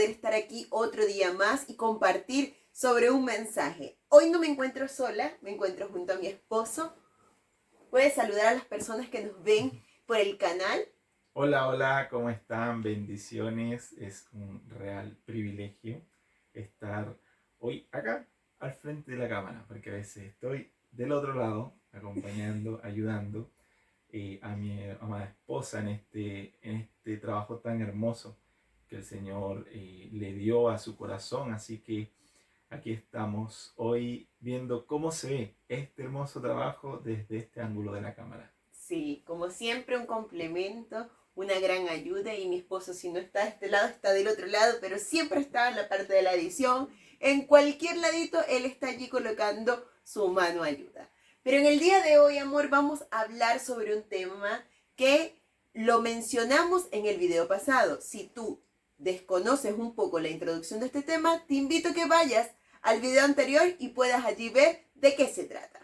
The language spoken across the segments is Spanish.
poder estar aquí otro día más y compartir sobre un mensaje. Hoy no me encuentro sola, me encuentro junto a mi esposo. ¿Puedes saludar a las personas que nos ven por el canal? Hola, hola, ¿cómo están? Bendiciones. Es un real privilegio estar hoy acá al frente de la cámara, porque a veces estoy del otro lado acompañando, ayudando a mi amada esposa en este trabajo tan hermoso que el Señor le dio a su corazón. Así que aquí estamos hoy viendo cómo se ve este hermoso trabajo desde este ángulo de la cámara. Sí, como siempre un complemento, una gran ayuda, y mi esposo, si no está de este lado, está del otro lado, pero siempre está en la parte de la edición. En cualquier ladito él está allí colocando su mano ayuda. Pero en el día de hoy, amor, vamos a hablar sobre un tema que lo mencionamos en el video pasado. Si tú desconoces un poco la introducción de este tema, te invito a que vayas al video anterior y puedas allí ver de qué se trata.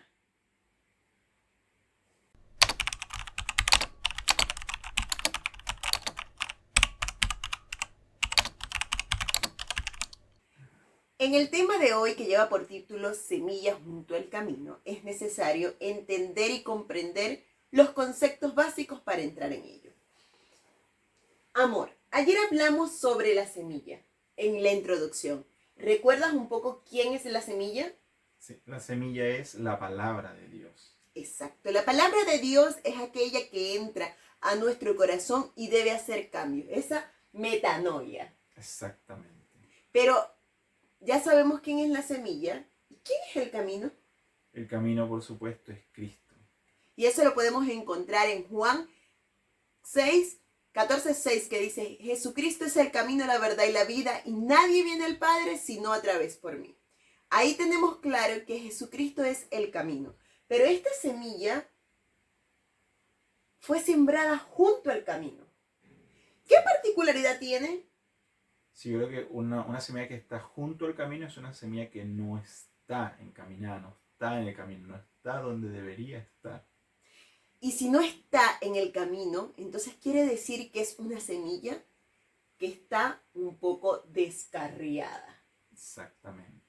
En el tema de hoy, que lleva por título Semillas junto al camino, es necesario entender y comprender los conceptos básicos para entrar en ello. Amor, ayer hablamos sobre la semilla en la introducción. ¿Recuerdas un poco quién es la semilla? Sí, la semilla es la palabra de Dios. Exacto, la palabra de Dios es aquella que entra a nuestro corazón y debe hacer cambios, esa metanoia. Exactamente. Pero ya sabemos quién es la semilla. ¿Y quién es el camino? El camino, por supuesto, es Cristo. Y eso lo podemos encontrar en Juan 14:6, que dice: Jesucristo es el camino, la verdad y la vida, y nadie viene al Padre sino a través por mí. Ahí tenemos claro que Jesucristo es el camino. Pero esta semilla fue sembrada junto al camino. ¿Qué particularidad tiene? Sí, yo creo que una semilla que está junto al camino es una semilla que no está encaminada, no está en el camino, no está donde debería estar. Y si no está en el camino, entonces quiere decir que es una semilla que está un poco descarriada. Exactamente.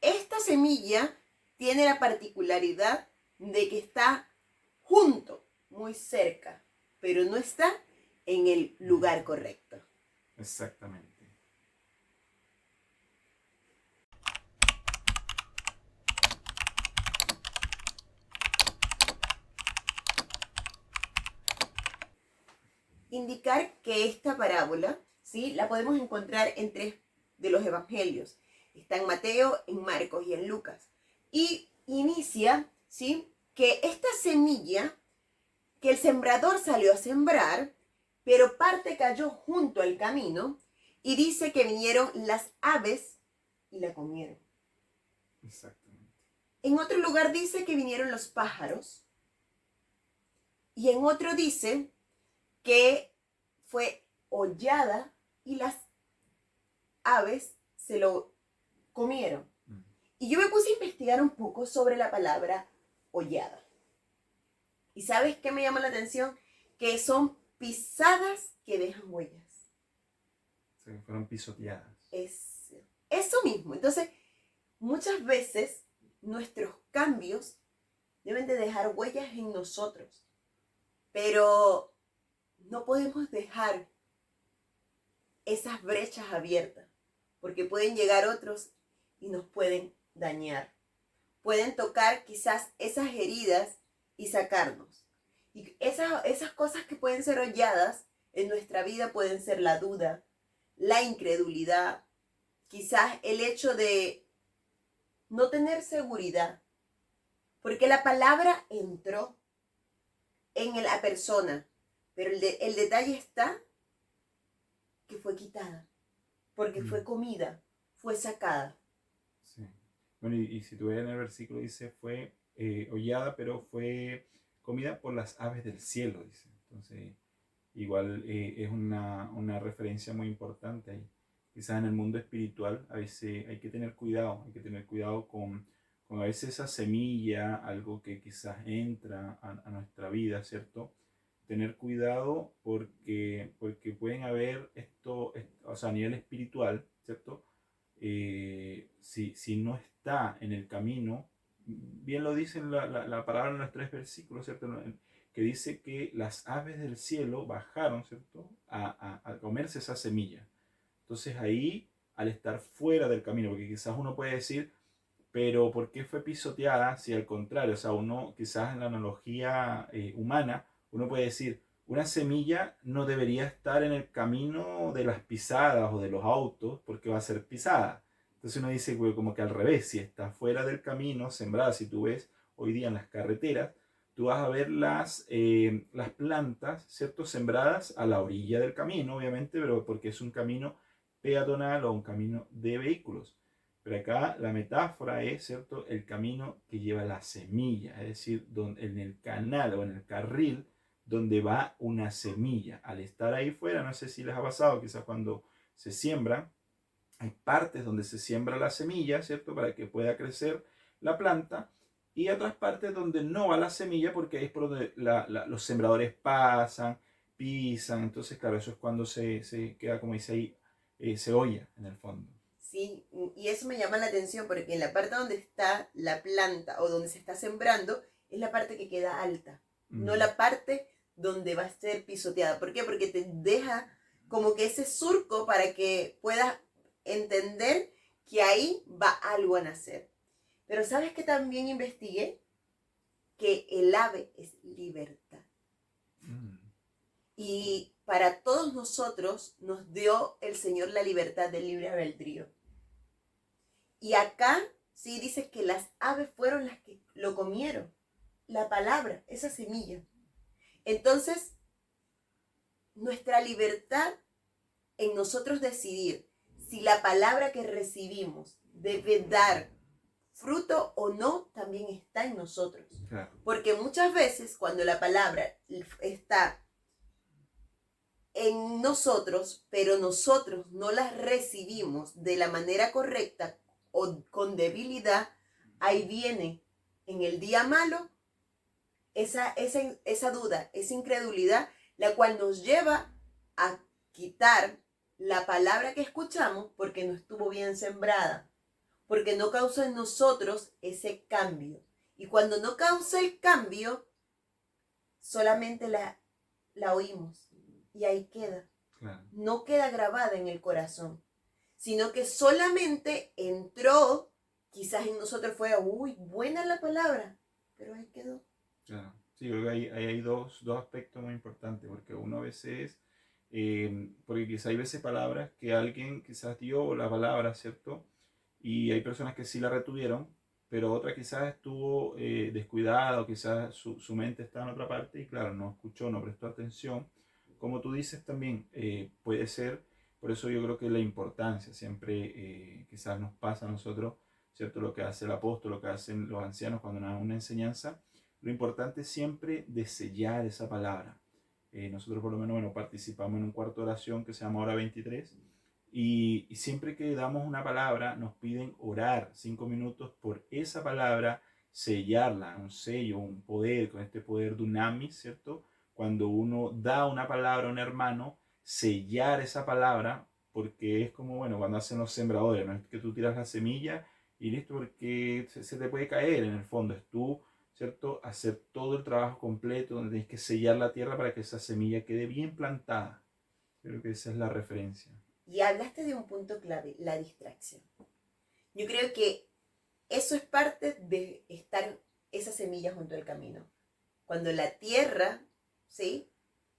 Esta semilla tiene la particularidad de que está junto, muy cerca, pero no está en el lugar correcto. Exactamente. Indicar que esta parábola, ¿sí?, la podemos encontrar en 3 de los evangelios. Está en Mateo, en Marcos y en Lucas. Y inicia, ¿sí?, que esta semilla, que el sembrador salió a sembrar, pero parte cayó junto al camino, y dice que vinieron las aves y la comieron. Exactamente. En otro lugar dice que vinieron los pájaros, y en otro dice que fue hollada y las aves se lo comieron. Y yo me puse a investigar un poco sobre la palabra hollada. ¿Y sabes qué me llama la atención? Que son pisadas que dejan huellas. O sea, que fueron pisoteadas. Es eso mismo. Entonces, muchas veces nuestros cambios deben de dejar huellas en nosotros. Pero no podemos dejar esas brechas abiertas, porque pueden llegar otros y nos pueden dañar. Pueden tocar quizás esas heridas y sacarnos. Y esas cosas que pueden ser holladas en nuestra vida pueden ser la duda, la incredulidad, quizás el hecho de no tener seguridad, porque la palabra entró en la persona, pero el detalle está que fue quitada, porque fue comida, fue sacada. Sí. Bueno, y si tú ves en el versículo dice fue hollada, pero fue comida por las aves del cielo, dice. Entonces, igual es una referencia muy importante ahí. Quizás en el mundo espiritual a veces hay que tener cuidado con a veces esa semilla, algo que quizás entra a nuestra vida, ¿cierto? tener cuidado porque pueden haber o sea, a nivel espiritual, ¿cierto? Si no está en el camino, bien lo dice la palabra en los 3 versículos, ¿cierto? Que dice que las aves del cielo bajaron, ¿cierto? A comerse esa semilla. Entonces ahí, al estar fuera del camino, porque quizás uno puede decir, pero ¿por qué fue pisoteada? Si al contrario, o sea, uno quizás en la analogía humana, uno puede decir, una semilla no debería estar en el camino de las pisadas o de los autos porque va a ser pisada. Entonces uno dice como que al revés, si está fuera del camino, sembrada, si tú ves hoy día en las carreteras, tú vas a ver las plantas, ¿cierto? Sembradas a la orilla del camino, obviamente, pero porque es un camino peatonal o un camino de vehículos. Pero acá la metáfora es, ¿cierto?, el camino que lleva la semilla, es decir, en el canal o en el carril donde va una semilla. Al estar ahí fuera, no sé si les ha pasado, quizás cuando se siembra, hay partes donde se siembra la semilla, ¿cierto?, para que pueda crecer la planta, y otras partes donde no va la semilla porque ahí es por donde los sembradores pasan, pisan. Entonces, claro, eso es cuando se queda, como dice ahí, cebolla en el fondo. Sí, y eso me llama la atención porque en la parte donde está la planta o donde se está sembrando es la parte que queda alta, no la parte donde va a ser pisoteada. ¿Por qué? Porque te deja como que ese surco para que puedas entender que ahí va algo a nacer. Pero ¿sabes qué también investigué? Que el ave es libertad. Y para todos nosotros nos dio el Señor la libertad del libre albedrío. Y acá sí dice que las aves fueron las que lo comieron. La palabra, esa semilla. Entonces, nuestra libertad en nosotros decidir si la palabra que recibimos debe dar fruto o no, también está en nosotros. Claro. Porque muchas veces cuando la palabra está en nosotros, pero nosotros no la recibimos de la manera correcta o con debilidad, ahí viene en el día malo esa duda, esa incredulidad, la cual nos lleva a quitar la palabra que escuchamos porque no estuvo bien sembrada, porque no causó en nosotros ese cambio. Y cuando no causa el cambio, solamente la oímos y ahí queda. Claro. No queda grabada en el corazón, sino que solamente entró, quizás en nosotros fue, uy, buena la palabra, pero ahí quedó. Claro. Sí, creo que hay dos aspectos muy importantes, porque uno a veces, porque quizás hay veces palabras que alguien quizás dio la palabra, ¿cierto? Y hay personas que sí la retuvieron, pero otra quizás estuvo descuidada o quizás su mente está en otra parte y claro, no escuchó, no prestó atención. Como tú dices también, puede ser, por eso yo creo que la importancia siempre quizás nos pasa a nosotros, ¿cierto? Lo que hace el apóstol, lo que hacen los ancianos cuando nos dan una enseñanza, lo importante es siempre de sellar esa palabra. Nosotros por lo menos, bueno, participamos en un cuarto de oración que se llama Hora 23 y siempre que damos una palabra nos piden orar 5 minutos por esa palabra, sellarla, un sello, un poder, con este poder dunamis, ¿cierto? Cuando uno da una palabra a un hermano, sellar esa palabra, porque es como, bueno, cuando hacen los sembradores, no es que tú tiras la semilla y listo, porque se te puede caer en el fondo, es tú, ¿cierto? Hacer todo el trabajo completo, donde tienes que sellar la tierra para que esa semilla quede bien plantada. Creo que esa es la referencia. Y hablaste de un punto clave, la distracción. Yo creo que eso es parte de estar esa semilla junto al camino. Cuando la tierra, ¿sí?,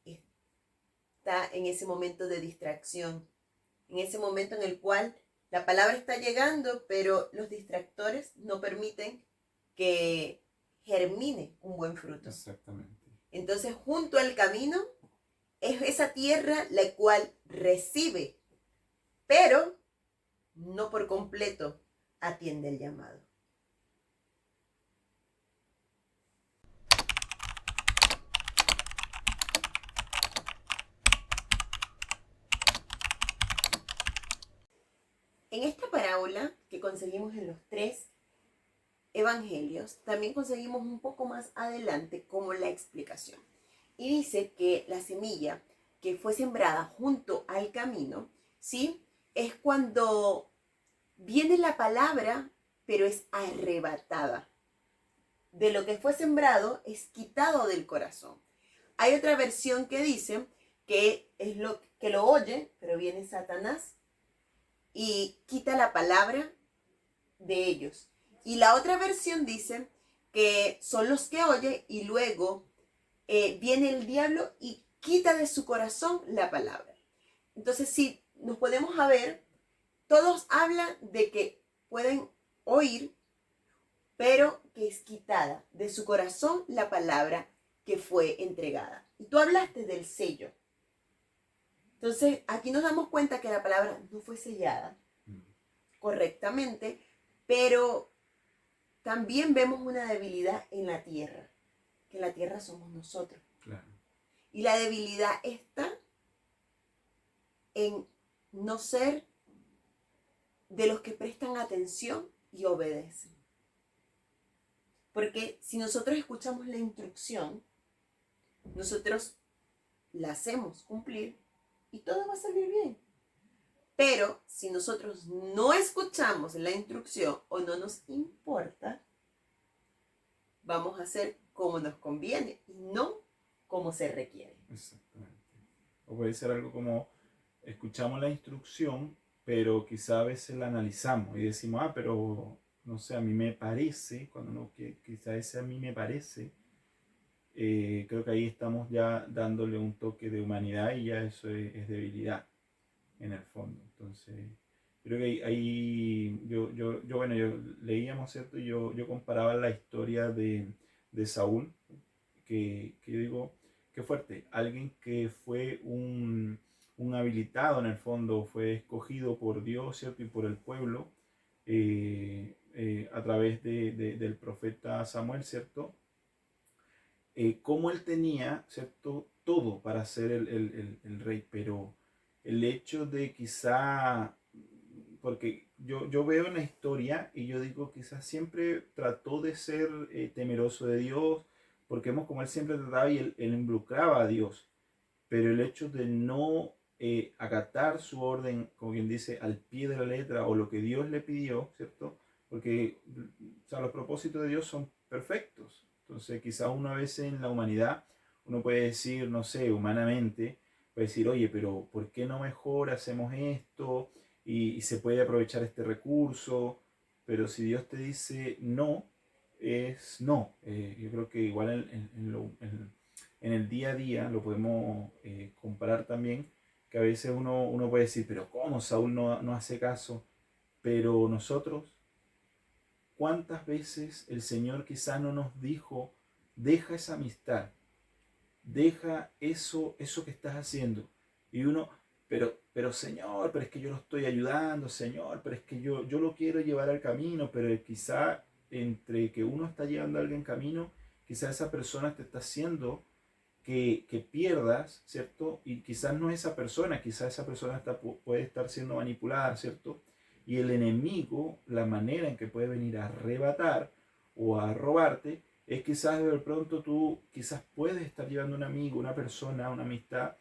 está en ese momento de distracción, en ese momento en el cual la palabra está llegando, pero los distractores no permiten que germine un buen fruto. Exactamente. Entonces, junto al camino es esa tierra la cual recibe, pero no por completo atiende el llamado. En esta parábola que conseguimos en los 3 evangelios, también conseguimos un poco más adelante como la explicación. Y dice que la semilla que fue sembrada junto al camino, ¿sí? Es cuando viene la palabra, pero es arrebatada. De lo que fue sembrado es quitado del corazón. Hay otra versión que dice que es lo que lo oye, pero viene Satanás y quita la palabra de ellos. Y la otra versión dice que son los que oye y luego viene el diablo y quita de su corazón la palabra. Entonces, si nos podemos a ver, todos hablan de que pueden oír, pero que es quitada de su corazón la palabra que fue entregada. Y tú hablaste del sello. Entonces, aquí nos damos cuenta que la palabra no fue sellada correctamente, pero también vemos una debilidad en la tierra, que la tierra somos nosotros. Claro. Y la debilidad está en no ser de los que prestan atención y obedecen. Porque si nosotros escuchamos la instrucción, nosotros la hacemos cumplir y todo va a salir bien. Pero si nosotros no escuchamos la instrucción o no nos importa, vamos a hacer como nos conviene y no como se requiere. Exactamente. O puede ser algo como, escuchamos la instrucción, pero quizá a veces la analizamos y decimos, pero no sé, a mí me parece, cuando no, quizá ese a mí me parece, creo que ahí estamos ya dándole un toque de humanidad y ya eso es debilidad en el fondo. Entonces, creo que ahí yo leíamos, ¿cierto? Yo comparaba la historia de Saúl, que yo digo, qué fuerte, alguien que fue un habilitado en el fondo, fue escogido por Dios, ¿cierto? Y por el pueblo, a través del profeta Samuel, ¿cierto? Cómo él tenía, ¿cierto? Todo para ser el rey, pero el hecho de quizá, porque yo veo en la historia y yo digo, quizás siempre trató de ser temeroso de Dios, porque vemos como él siempre trataba y él involucraba a Dios, pero el hecho de no acatar su orden, como quien dice, al pie de la letra o lo que Dios le pidió, ¿cierto? Porque o sea, los propósitos de Dios son perfectos. Entonces, quizá uno a veces en la humanidad, uno puede decir, no sé, humanamente, puede decir, oye, pero ¿por qué no mejor hacemos esto? Y se puede aprovechar este recurso, pero si Dios te dice no, es no. Yo creo que igual en el día a día lo podemos comparar también, que a veces uno puede decir, pero ¿cómo Saúl no hace caso? Pero nosotros, ¿cuántas veces el Señor quizá no nos dijo, deja esa amistad, deja eso que estás haciendo? Y uno, pero Señor, pero es que yo lo estoy ayudando, Señor, pero es que yo lo quiero llevar al camino, pero quizá entre que uno está llevando a alguien camino, quizá esa persona te está haciendo que pierdas, ¿cierto? Y quizás no esa persona, quizás esa persona puede estar siendo manipulada, ¿cierto? Y el enemigo, la manera en que puede venir a arrebatar o a robarte, es quizás de pronto tú quizás puedes estar llevando a un amigo, una persona, una amistad,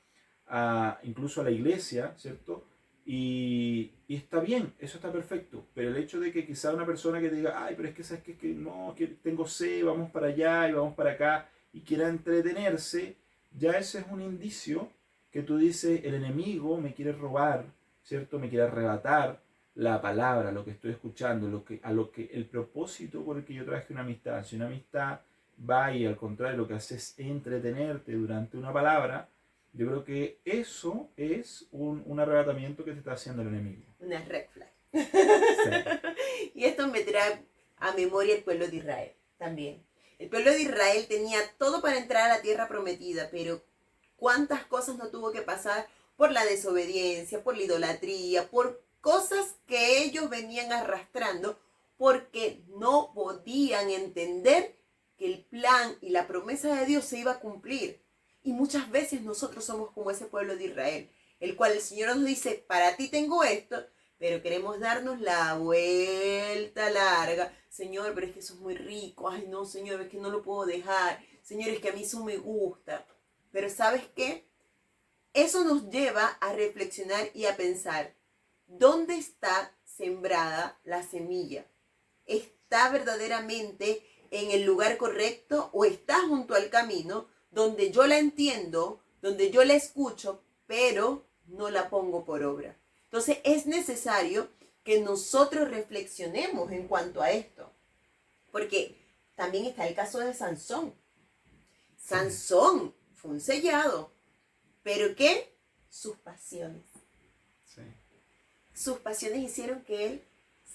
incluso a la iglesia, ¿cierto? Y está bien, eso está perfecto, pero el hecho de que quizás una persona que te diga, ay, pero es que sabes que no, que tengo sed, vamos para allá y vamos para acá, y quiera entretenerse, ya ese es un indicio que tú dices, el enemigo me quiere robar, ¿cierto? Me quiere arrebatar la palabra, lo que estoy escuchando, a lo que el propósito por el que yo traje una amistad. Si una amistad va y al contrario lo que hace es entretenerte durante una palabra, yo creo que eso es un arrebatamiento que te está haciendo el enemigo. Una red flag. Sí. Y esto me trae a memoria el pueblo de Israel también. El pueblo de Israel tenía todo para entrar a la tierra prometida, pero cuántas cosas no tuvo que pasar por la desobediencia, por la idolatría, por cosas que ellos venían arrastrando porque no podían entender que el plan y la promesa de Dios se iba a cumplir. Y muchas veces nosotros somos como ese pueblo de Israel, el cual el Señor nos dice, para ti tengo esto, pero queremos darnos la vuelta larga. Señor, pero es que eso es muy rico. Ay, no, Señor, es que no lo puedo dejar. Señor, es que a mí eso me gusta. Pero ¿sabes qué? Eso nos lleva a reflexionar y a pensar, ¿dónde está sembrada la semilla? ¿Está verdaderamente en el lugar correcto o está junto al camino donde yo la entiendo, donde yo la escucho, pero no la pongo por obra? Entonces es necesario que nosotros reflexionemos en cuanto a esto, porque también está el caso de Sansón. Sansón fue un sellado, pero ¿qué? Sus pasiones. Sí. Sus pasiones hicieron que él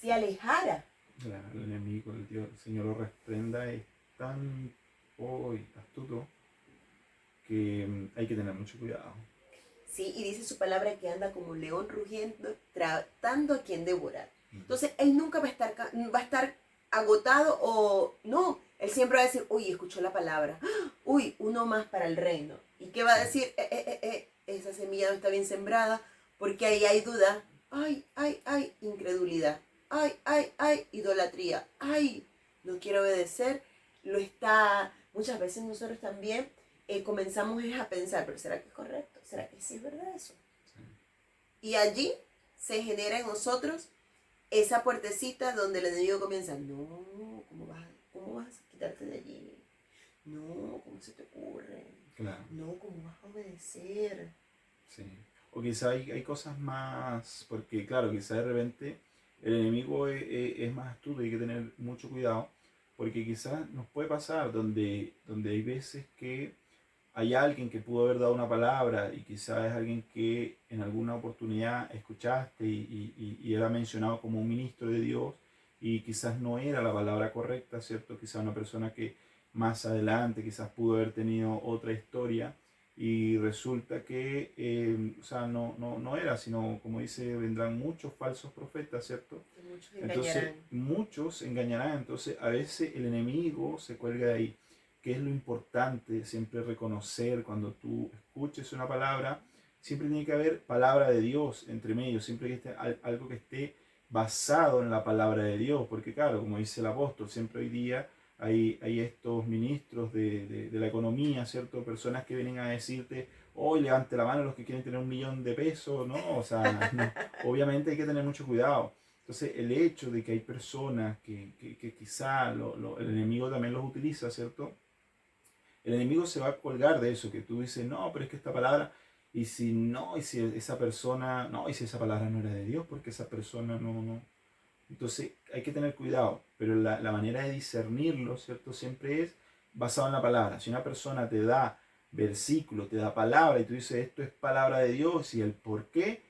se alejara. Claro, el enemigo, el Señor lo reprenda, es tan astuto que hay que tener mucho cuidado. Sí, y dice su palabra que anda como un león rugiendo, tratando a quien devorar. Entonces, él nunca va a estar agotado o no. Él siempre va a decir, uy, escuchó la palabra. Uy, uno más para el reino. ¿Y qué va a decir? Esa semilla no está bien sembrada porque ahí hay duda. Ay, ay, ay, incredulidad. Ay, ay, ay, idolatría. Ay, no quiero obedecer. Muchas veces nosotros también comenzamos a pensar, pero ¿será que es correcto? ¿Será que sí es verdad eso? Sí. Y allí se genera en nosotros esa puertecita donde el enemigo comienza, no, ¿cómo vas a quitarte de allí? No, ¿cómo se te ocurre? Claro. No, ¿cómo vas a obedecer? Sí. O quizá hay cosas más, porque claro, quizá de repente el enemigo es más astuto y hay que tener mucho cuidado, porque quizás nos puede pasar donde hay veces que hay alguien que pudo haber dado una palabra y quizás es alguien que en alguna oportunidad escuchaste y era mencionado como un ministro de Dios y quizás no era la palabra correcta, ¿cierto? Quizás una persona que más adelante quizás pudo haber tenido otra historia y resulta que, o sea, no era, sino como dice, vendrán muchos falsos profetas, ¿cierto? Muchos Entonces, engañarán. muchos engañarán, entonces a veces el enemigo se cuelga de ahí. ¿Qué es lo importante? Siempre reconocer cuando tú escuches una palabra, siempre tiene que haber palabra de Dios entre medio, siempre que esté algo que esté basado en la palabra de Dios, porque claro, como dice el apóstol, siempre hoy día hay estos ministros de la economía, ¿cierto? Personas que vienen a decirte, hoy levante la mano los que quieren tener 1.000.000 de pesos, ¿no? O sea, no. Obviamente hay que tener mucho cuidado. Entonces, el hecho de que hay personas que quizá el enemigo también los utiliza, ¿cierto? El enemigo se va a colgar de eso, que tú dices, no, pero es que esta palabra, y si no, y si esa persona, no, y si esa palabra no era de Dios, porque esa persona no. Entonces hay que tener cuidado, pero la manera de discernirlo, ¿cierto? Siempre es basado en la palabra. Si una persona te da versículo, te da palabra, y tú dices, esto es palabra de Dios, y el por qué,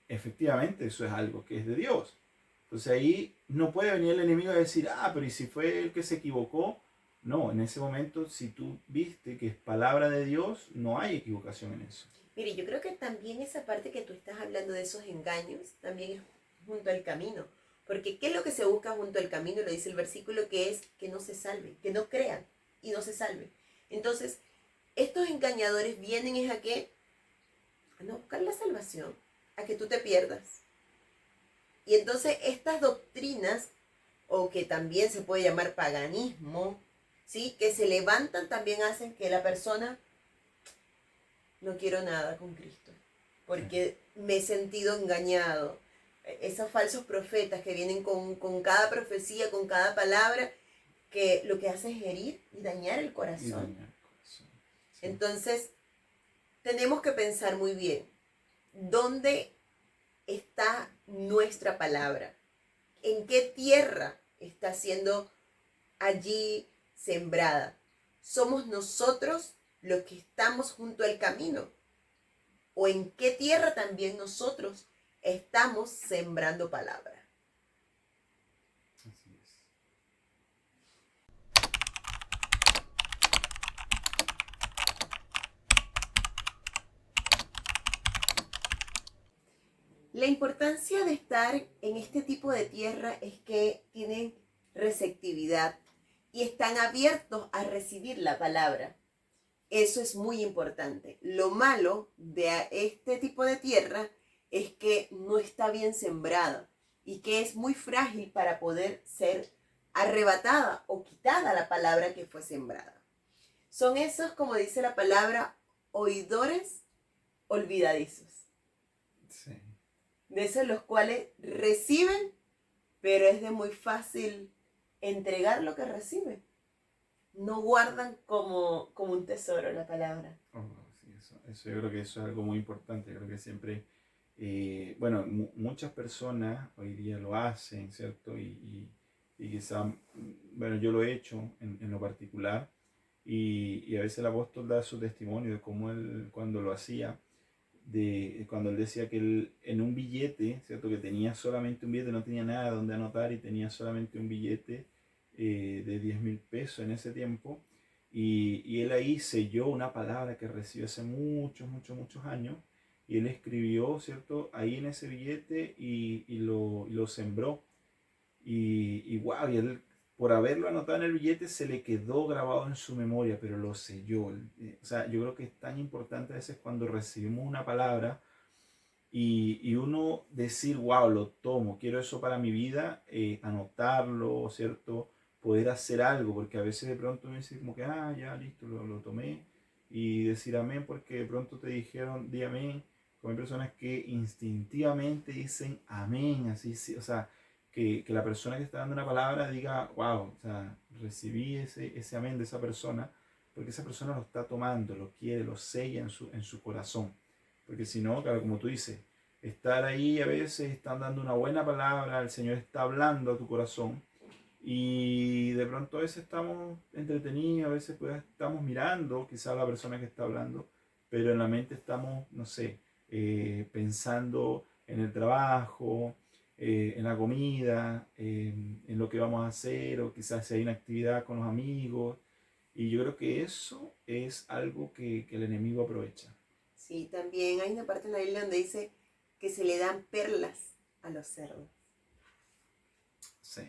efectivamente eso es algo que es de Dios. Entonces ahí no puede venir el enemigo a decir, pero ¿y si fue el que se equivocó? No, en ese momento, si tú viste que es palabra de Dios, no hay equivocación en eso. Mire, yo creo que también esa parte que tú estás hablando de esos engaños, también es junto al camino. Porque ¿qué es lo que se busca junto al camino? Lo dice el versículo, que es que no se salven, que no crean y no se salven. Entonces, estos engañadores vienen es a qué? A no buscar la salvación, a que tú te pierdas. Y entonces estas doctrinas, o que también se puede llamar paganismo, ¿sí? Que se levantan también hacen que la persona no quiero nada con Cristo, porque me he sentido engañado. Esos falsos profetas que vienen con cada profecía, con cada palabra, que lo que hace es herir y dañar el corazón. Y dañar el corazón. Sí. Entonces, tenemos que pensar muy bien, ¿dónde está nuestra palabra? ¿En qué tierra está siendo allí sembrada? ¿Somos nosotros los que estamos junto al camino? ¿O en qué tierra también nosotros estamos sembrando palabra? Así es. La importancia de estar en este tipo de tierra es que tienen receptividad y están abiertos a recibir la palabra. Eso es muy importante. Lo malo de este tipo de tierra es que no está bien sembrada y que es muy frágil para poder ser arrebatada o quitada la palabra que fue sembrada. Son esos, como dice la palabra, oidores olvidadizos. Sí. De esos los cuales reciben, pero es de muy fácil entregar lo que reciben. No guardan como un tesoro la palabra. Oh, sí, eso yo creo que eso es algo muy importante. Yo creo que siempre, bueno, muchas personas hoy día lo hacen, ¿cierto? Y quizá, bueno, yo lo he hecho en lo particular. Y a veces el apóstol da su testimonio de cómo él, cuando lo hacía, de cuando él decía que él en un billete, ¿cierto? Que tenía solamente un billete, no tenía nada donde anotar y tenía solamente un billete de 10.000 pesos en ese tiempo. Y él ahí selló una palabra que recibió hace muchos, muchos, muchos años. Y él escribió, ¿cierto? Ahí en ese billete y lo sembró. Y wow, y él, por haberlo anotado en el billete, se le quedó grabado en su memoria, pero lo selló. O sea, yo creo que es tan importante a veces cuando recibimos una palabra y uno decir, wow, lo tomo, quiero eso para mi vida, anotarlo, ¿cierto? Poder hacer algo, porque a veces de pronto me dice como que, ya, listo, lo tomé, y decir amén, porque de pronto te dijeron, di amén, como hay personas que instintivamente dicen amén, así, sí, o sea, que la persona que está dando una palabra diga, wow, o sea, recibí ese amén de esa persona, porque esa persona lo está tomando, lo quiere, lo sella en su corazón. Porque si no, claro, como tú dices, estar ahí a veces están dando una buena palabra, el Señor está hablando a tu corazón y de pronto a veces estamos entretenidos, a veces pues, estamos mirando quizá a la persona que está hablando, pero en la mente estamos, no sé, pensando en el trabajo, en la comida, en lo que vamos a hacer o quizás si hay una actividad con los amigos. Y yo creo que eso es algo que el enemigo aprovecha. Sí, también hay una parte en la Biblia donde dice que se le dan perlas a los cerdos. Sí.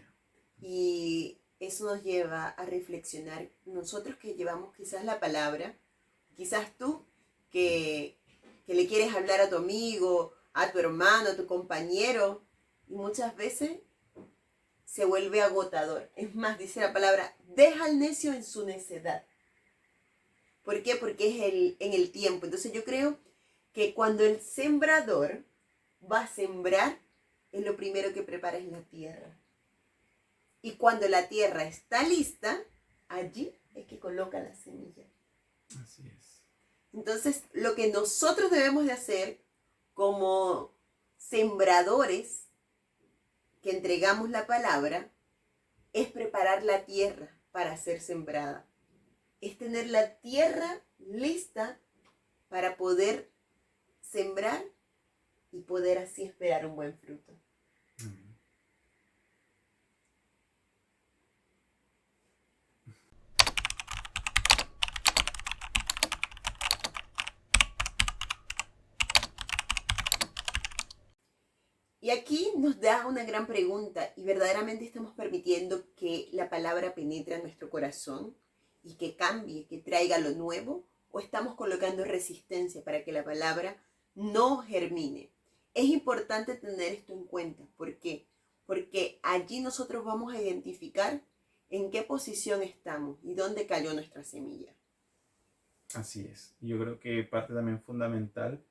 Y eso nos lleva a reflexionar, nosotros que llevamos quizás la palabra, quizás tú que le quieres hablar a tu amigo, a tu hermano, a tu compañero, y muchas veces se vuelve agotador. Es más, dice la palabra, deja al necio en su necedad. ¿Por qué? Porque es en el tiempo. Entonces yo creo que cuando el sembrador va a sembrar, es lo primero que prepara es la tierra. Y cuando la tierra está lista, allí es que coloca la semilla. Así es. Entonces, lo que nosotros debemos de hacer como sembradores que entregamos la palabra es preparar la tierra para ser sembrada. Es tener la tierra lista para poder sembrar y poder así esperar un buen fruto. Mm. Y aquí nos da una gran pregunta, y verdaderamente estamos permitiendo que la palabra penetre en nuestro corazón y que cambie, que traiga lo nuevo, o estamos colocando resistencia para que la palabra no germine. Es importante tener esto en cuenta. ¿Por qué? Porque allí nosotros vamos a identificar en qué posición estamos y dónde cayó nuestra semilla. Así es. Y yo creo que parte también fundamental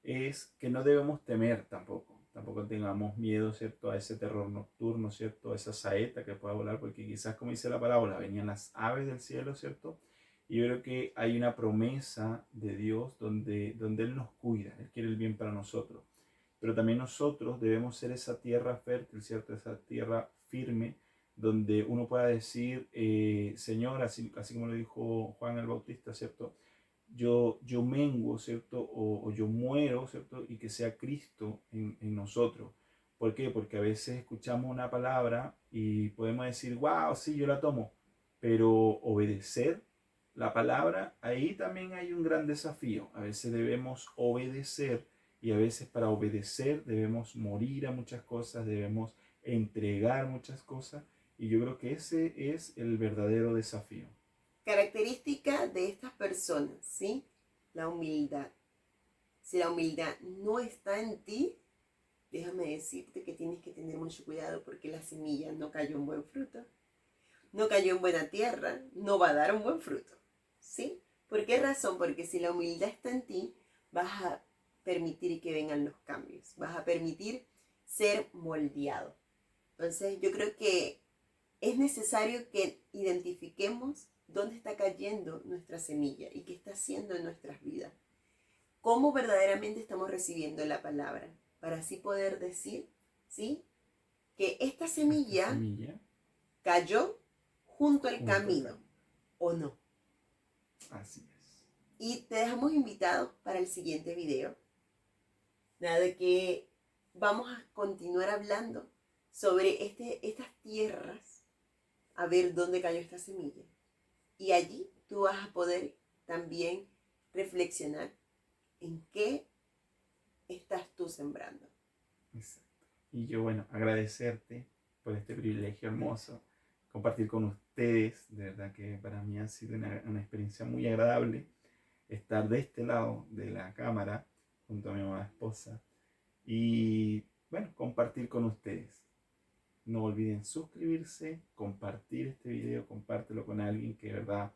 es que no debemos temer tampoco. Tampoco tengamos miedo, ¿cierto? A ese terror nocturno, ¿cierto? A esa saeta que pueda volar, porque quizás, como dice la parábola, venían las aves del cielo, ¿cierto? Y yo creo que hay una promesa de Dios donde Él nos cuida, Él quiere el bien para nosotros. Pero también nosotros debemos ser esa tierra fértil, ¿cierto? Esa tierra firme, donde uno pueda decir, Señor, así como lo dijo Juan el Bautista, ¿cierto? Yo menguo, ¿cierto? O yo muero, ¿cierto? Y que sea Cristo en nosotros. ¿Por qué? Porque a veces escuchamos una palabra y podemos decir, wow, sí, yo la tomo, pero obedecer la palabra, ahí también hay un gran desafío. A veces debemos obedecer y a veces para obedecer debemos morir a muchas cosas, debemos entregar muchas cosas y yo creo que ese es el verdadero desafío. Característica de estas personas, ¿sí? La humildad. Si la humildad no está en ti, déjame decirte que tienes que tener mucho cuidado porque la semilla no cayó en buen fruto, no cayó en buena tierra, no va a dar un buen fruto, ¿sí? ¿Por qué razón? Porque si la humildad está en ti, vas a permitir que vengan los cambios, vas a permitir ser moldeado. Entonces yo creo que es necesario que identifiquemos dónde está cayendo nuestra semilla y qué está haciendo en nuestras vidas. Cómo verdaderamente estamos recibiendo la palabra, para así poder decir, ¿sí?, que esta semilla cayó junto al camino, o no. Así es. Y te dejamos invitados para el siguiente video. Nada de que vamos a continuar hablando sobre estas tierras, a ver dónde cayó esta semilla. Y allí tú vas a poder también reflexionar en qué estás tú sembrando. Exacto. Y yo, bueno, agradecerte por este privilegio hermoso, compartir con ustedes. De verdad que para mí ha sido una experiencia muy agradable estar de este lado de la cámara junto a mi amada esposa y, bueno, compartir con ustedes. No olviden suscribirse, compartir este video, compártelo con alguien que de verdad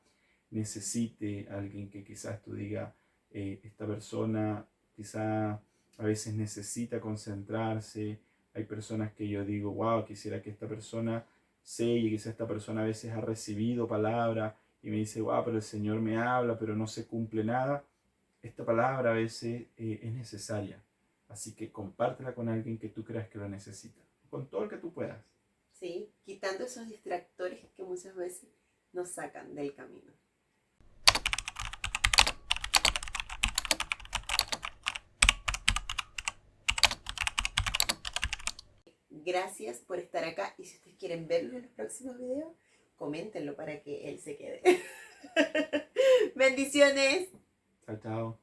necesite, alguien que quizás tú digas, esta persona quizás a veces necesita concentrarse. Hay personas que yo digo, wow, quisiera que esta persona selle, quizás esta persona a veces ha recibido palabra y me dice, wow, pero el Señor me habla, pero no se cumple nada. Esta palabra a veces es necesaria. Así que compártela con alguien que tú creas que lo necesita. Con todo el que tú puedas. Sí, quitando esos distractores que muchas veces nos sacan del camino. Gracias por estar acá y si ustedes quieren verlo en los próximos videos, coméntenlo para que él se quede. Bendiciones. Chao, chao.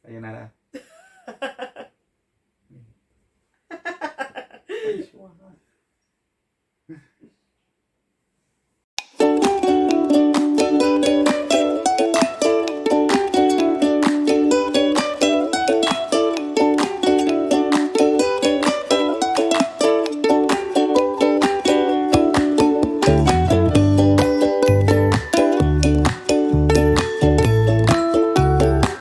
Sayonara.